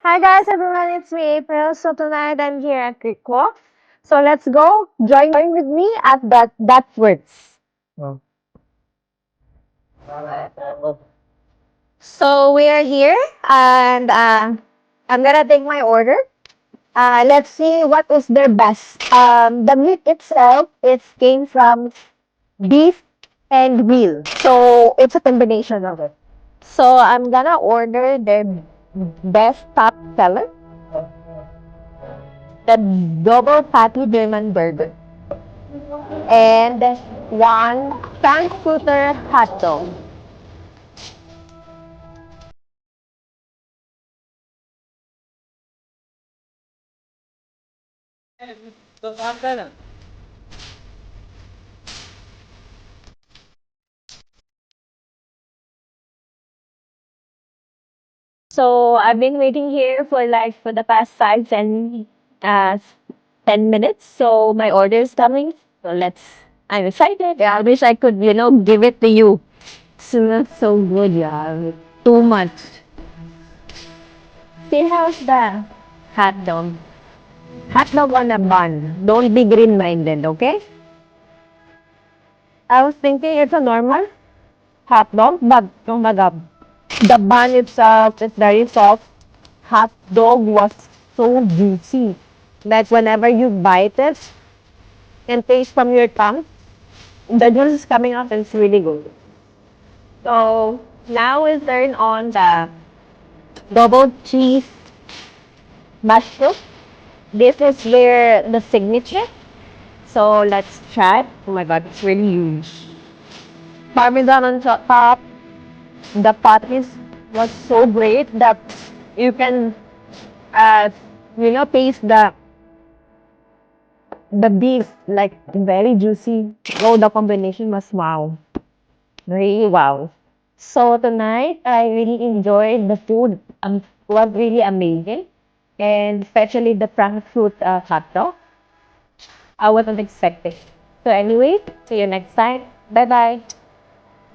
Hi guys, everyone, it's me April. So tonight I'm here at Greek Walk. So let's go. Join with me at that works. So we are here and I'm gonna take my order. Let's see what is their best. The meat itself it came from beef and veal. So it's a combination of it. So I'm gonna order their best top seller, the double patty German burger, and one Frankfurter hot dog. So I've been waiting here for the past 10 minutes. So my order is coming. So let's. I'm excited. Yeah, I wish I could give it to you. Smells so good, yeah. Too much. See how's the hot dog? Hot dog on a bun. Don't be green-minded, okay? I was thinking it's a normal hot dog, but kumbaga, the bun itself is very soft. Hot dog was so juicy that whenever you bite it and taste from your tongue, the juice is coming out and it's really good. So now we turn on the double cheese mushroom. This is the signature. So let's try it. Oh my god, it's really huge. Parmesan on top. The patties was so great that you can uh, taste the beef like very juicy. Oh, the combination was wow, really wow. So tonight I really enjoyed the food. Was really amazing, and especially the Frankfurt hot dog. I wasn't expecting. So anyway, see you next time. Bye bye.